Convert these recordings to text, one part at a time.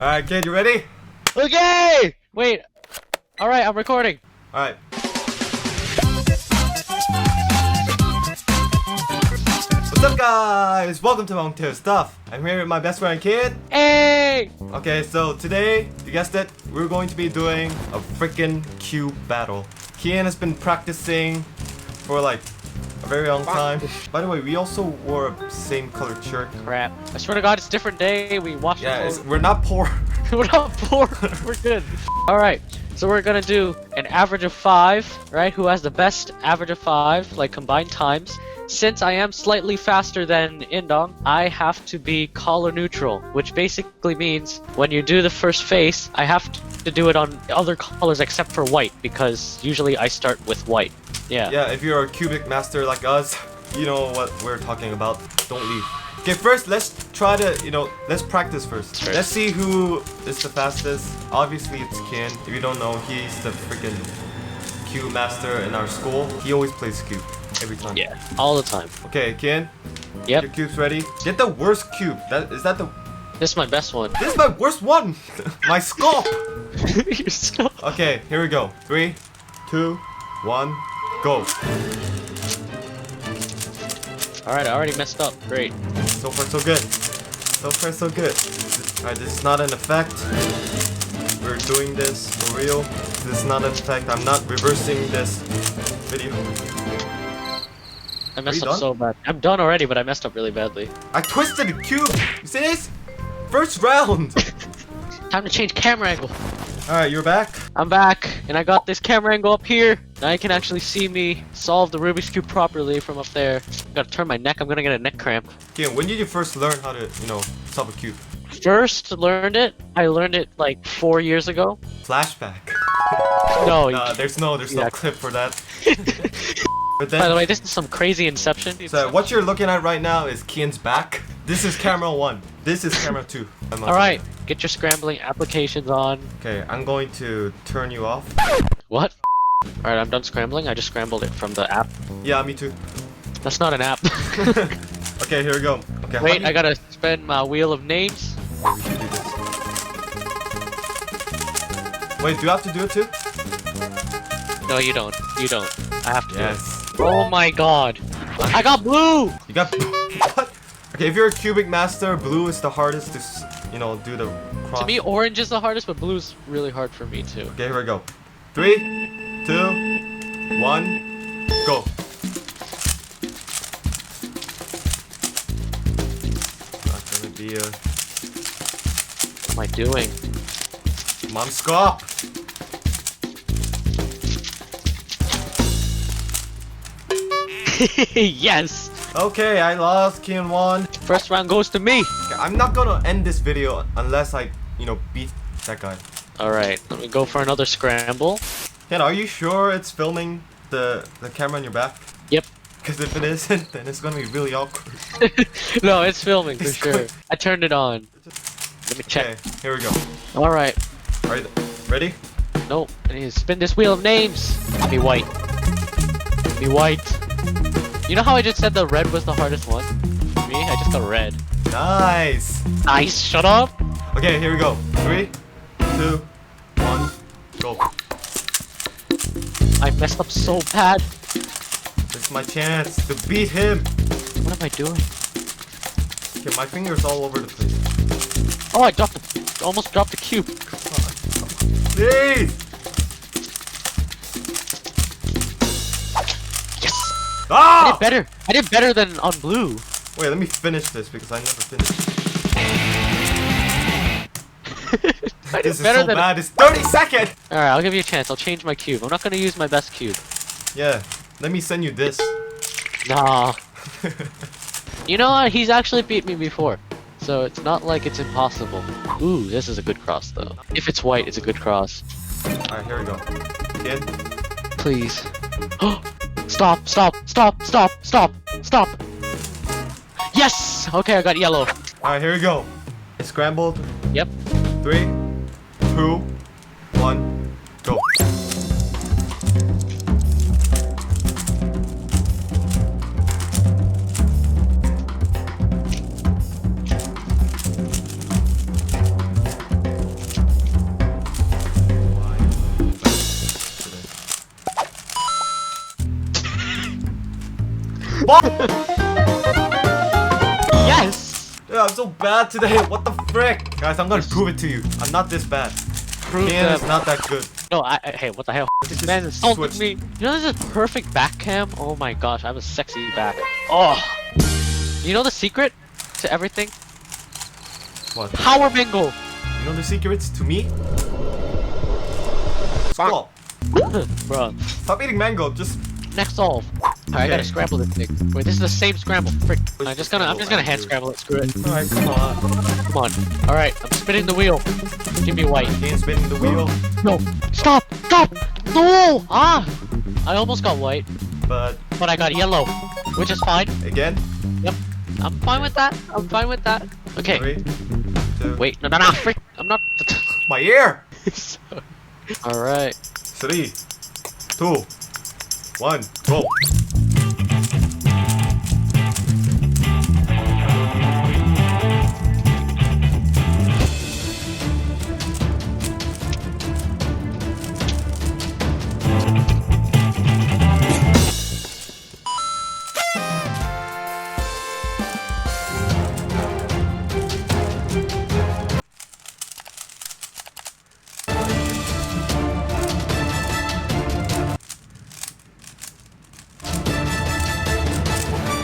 Alright, kid, you ready? Okay! Wait. Alright, I'm recording. Alright. What's up, guys? Welcome to Mountain Stuff. I'm here with my best friend, Kid. Hey! Okay, so today, you guessed it, we're going to be doing a freaking cube battle. Kian has been practicing for like a very long time. By the way, we also wore a same colored shirt. Crap. I swear to God, it's a different day. We washed We're not poor. We're not poor. We're good. Alright, so we're gonna do an average of 5, right? Who has the best average of 5, like combined times. Since I am slightly faster than Indong, I have to be color neutral, which basically means when you do the first face, I have to do it on other colors except for white, because usually I start with white. Yeah, if you're a cubic master like us, you know what we're talking about. Don't leave. Okay, first let's try to, let's practice first. Let's see who is the fastest. Obviously it's Kian. If you don't know, he's the freaking cube master in our school. He always plays cube. Every time. Yeah, all the time. Okay, Kian. Yep. Your cube's ready. Get the worst cube. Is that the... This is my best one. This is my worst one! My skull! You're so... Okay, here we go. 3, 2, 1, go. Alright, I already messed up. Great. So far, so good. So far, so good. Alright, this is not an effect. We're doing this for real. This is not an effect. I'm not reversing this video. I messed Are you up done? so bad. I'm done already, but I messed up really badly. I twisted the cube! You see this? First round! Time to change camera angle. Alright, you're back? I'm back, and I got this camera angle up here. Now you can actually see me solve the Rubik's Cube properly from up there. Gotta turn my neck, I'm gonna get a neck cramp. Okay, when did you first learn how to, solve a cube? First learned it, I learned it like 4 years ago. Flashback. No, Nah, there's no clip for that. But then, by the way, this is some crazy Inception. so what you're looking at right now is Kian's back. This is camera 1. This is camera 2. Alright, get your scrambling applications on. Okay, I'm going to turn you off. What? Alright, I'm done scrambling. I just scrambled it from the app. Yeah, me too. That's not an app. Okay, here we go. Okay, Wait, I gotta spin my wheel of names. We should do this. Wait, do you have to do it too? No, you don't. You don't. I have to do it. Yes. Oh my god. I got blue! You got what? Okay, if you're a cubic master, blue is the hardest to, do the cross. To me, orange is the hardest, but blue's really hard for me too. Okay, here we go. 3, 2, 1, go. Not gonna be a... What am I doing? Mom, stop! Yes! Okay, I lost. Kian won. First round goes to me! Okay, I'm not gonna end this video unless I, beat that guy. Alright, let me go for another scramble. Ken, are you sure it's filming the camera on your back? Yep. Because if it isn't, then it's gonna be really awkward. No, it's filming for It's sure. good. I turned it on. Let me check. Okay, here we go. Alright. Alright, ready? Nope. I need to spin this wheel of names. Be white. Be white. You know how I just said the red was the hardest one? For me, I just got red. Nice! Nice, shut up! Okay, here we go. 3, 2, 1, go. I messed up so bad. This is my chance to beat him. What am I doing? Okay, my finger's all over the place. Oh, I almost dropped the cube. Please! Yes! I Ah! did better. I did better than on blue. Wait, let me finish this because I never finished. I This did is better so than. bad. It's 30 seconds! Alright, I'll give you a chance. I'll change my cube. I'm not gonna use my best cube. Yeah, let me send you this. Nah. You know what? He's actually beat me before. So it's not like it's impossible. Ooh, this is a good cross though. If it's white, it's a good cross. Alright, here we go. Again. Please. Stop, stop, stop, stop, stop, stop. Yes! Okay, I got yellow. Alright, here we go. It's scrambled. Yep. 3, 2, 1, go. I'm so bad today. What the frick? Guys, I'm gonna prove it to you. I'm not this bad. Prove Ian them. is not that good. No, hey, what the hell? This Just man insulted switch. me. You know this is perfect back cam? Oh my gosh, I have a sexy back. Oh. You know the secret to everything? What? Power mango. You know the secrets to me? Stop. Bro, Stop eating mango. Just next solve. Alright, I gotta Okay. scramble this thing. Wait, this is the same scramble. Frick. Let's I'm just just gonna scramble hand it. scramble it. Screw it. alright. Come on. Come on. Alright, I'm spinning the wheel. Give me white. Ian spinning the wheel, No. Stop! Stop! No! Ah! I almost got white, but but I got yellow. Which is fine. again. Yep. I'm fine with that. I'm fine with that. Okay. 3, 2. Wait, no, frick. I'm not. My ear. Alright. 3, 2, 1, go.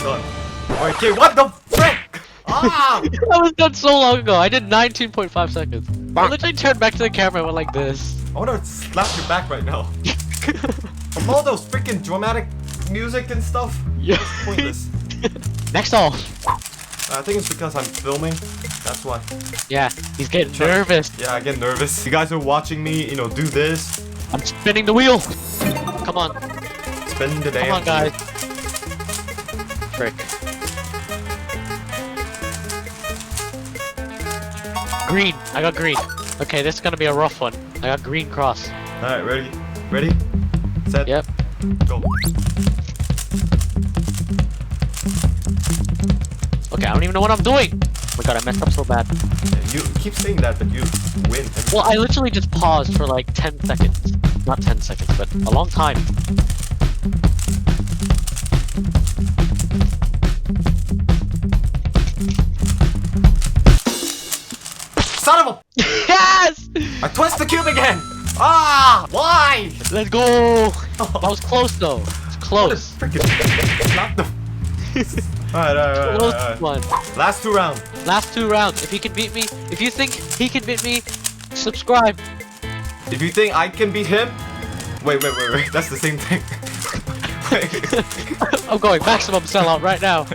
Done. Okay, what the frick? Ah! That was done so long ago. I did 19.5 seconds. I literally turned back to the camera and went like this. I wanna slap your back right now. From all those freaking dramatic music and stuff. Yeah. It's pointless. Next off. I think it's because I'm filming. That's why. Yeah, he's getting nervous. Yeah, I get nervous. You guys are watching me, do this. I'm spinning the wheel. Come on. Spin the damn. Come on, guys. Frick. Green. I got green. Okay, this is gonna be a rough one. I got green cross. Alright, ready? Ready? Set. Yep. Go. Okay, I don't even know what I'm doing. Oh my god, I messed up so bad. Yeah, you keep saying that, but you win. Well, I literally just paused for like 10 seconds. Not 10 seconds, but a long time. Son of a! Yes! I twist the cube again! Ah! Why? Let's go! That was close though. It's close. Freaking slap them. Alright. Close one. Last 2 rounds. Last 2 rounds. If he can beat me, if you think he can beat me, subscribe. If you think I can beat him, wait. That's the same thing. Wait. I'm going maximum sellout right now.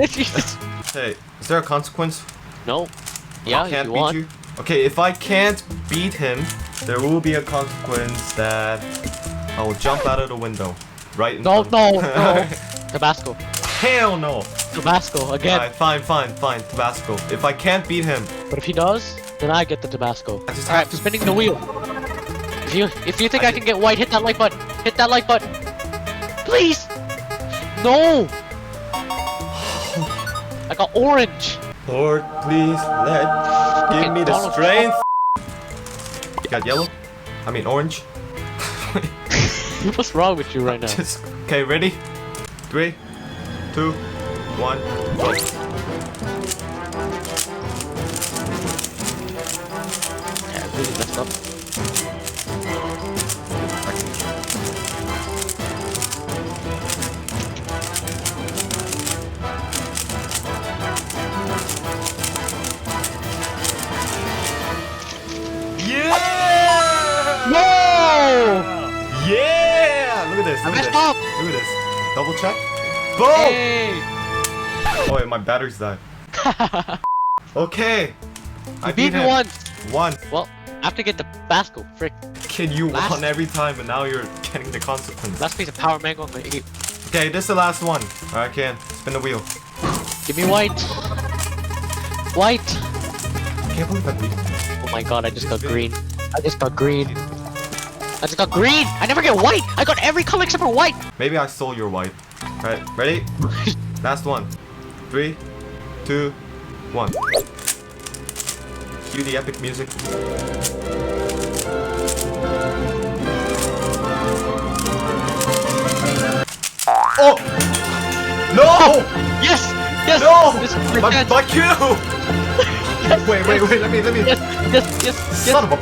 Jesus. Hey, is there a consequence? No. If Yeah, I if can't you beat want. you. Okay, if I can't beat him, there will be a consequence that I will jump out of the window. Right in No, front of no. Tabasco. Hell no! Tabasco again. Alright, fine. Tabasco. If I can't beat him, But if he does, then I get the Tabasco. I just Alright, have to- spinning the wheel. If you think I can get white, hit that like button. Hit that like button. Please! No! I got orange. Lord, please give me the Donald strength. You got yellow? I mean orange. What's wrong with you right now? Just okay, ready? 3, 2, 1, go. Yeah, I really messed up. Yeah! No! Yeah! Look at this. I Look at messed this. up. Look at this. Double check. Boom! Hey! Oh wait, my battery's died. Okay. I Beat me him. once. One. Well, I have to get the Basco. Frick. Kid, you Last- won every time, and now you're getting the consequence. Last piece of power mango on my eat. Okay, this is the last one. Alright, Ken, spin the wheel. Give me white. White. I can't believe I beat you. Oh my god, I just got green. I just got green. I just got green! I never get white! I got every color except for white! Maybe I stole your white. Alright, ready? Last one. 3, 2, 1. Cue the epic music. Oh! No! Yes! Yes! No! This is My, pretend. my cue! Wait, let me. Yes. Son of a.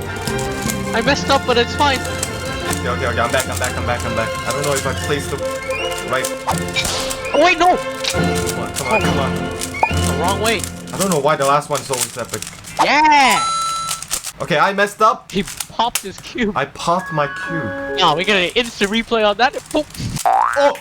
I messed up, but it's fine. Okay, I'm back. I don't know if I placed the right. Oh wait, no! Come on. The wrong way. I don't know why the last one's always epic. Yeah! Okay, I messed up. He popped his cube. I popped my cube. Oh, we get an instant replay on that. Boop. Oh!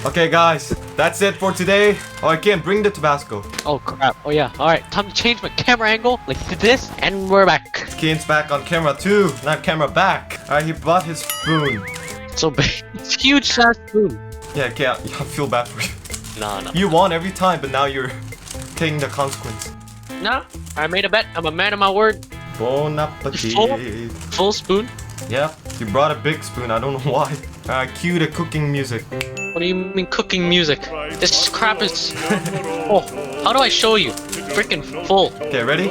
Okay, guys, that's it for today. Oh, I can't bring the Tabasco. Oh crap. Oh yeah. Alright, time to change my camera angle. Like this, and we're back. Kane's back on camera too, not camera back. Alright, he brought his spoon. So big. It's huge size spoon. Yeah, okay, I feel bad for you. No. You won every time, but now you're taking the consequence. No, I made a bet. I'm a man of my word. Bon appetit. Full spoon. Yeah, you brought a big spoon, I don't know why. Cue the cooking music. What do you mean cooking music? This crap is... Oh, how do I show you? Freaking full. Okay, ready?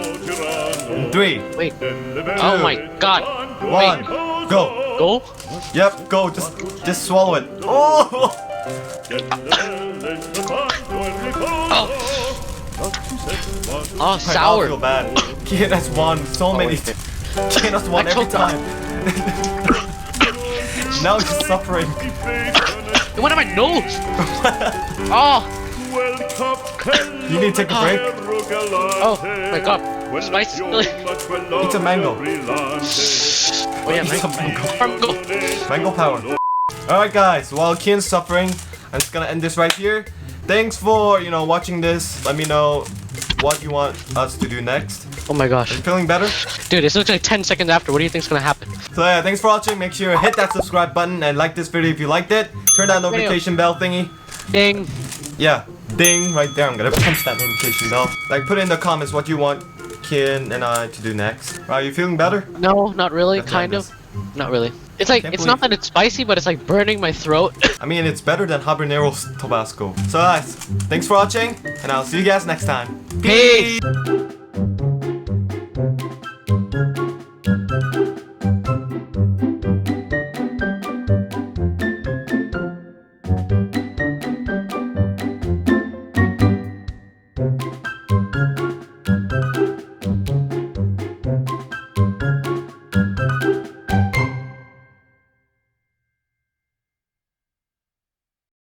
In 3, Wait. Oh my god. 1, go! Go? Yep, go, just swallow it. Oh! Oh, I sour. feel bad. Kid has won so many. Kid has won every time. Now he's suffering. It went on my nose. Oh. You need to take a break. Oh my god. Spicy. Eat a mango. Oh yeah, Eat some mango. Mango power. Alright guys, while Kian's suffering, I'm just gonna end this right here. Thanks for, watching this. Let me know what you want us to do next. Oh my Are gosh. you feeling better? Dude, it's literally 10 seconds after. What do you think's gonna happen? So yeah, thanks for watching. Make sure you hit that subscribe button and like this video if you liked it. Turn that notification bell thingy. Ding. Yeah, ding right there. I'm gonna punch that notification bell. Like, put in the comments what you want Kian and I to do next. Are you feeling better? No, not really. Let's Kind end of. this. Not really. It's like, Can't it's not that it's spicy, but it's like burning my throat. I mean, it's better than habanero's Tabasco. So guys, thanks for watching, and I'll see you guys next time. Peace.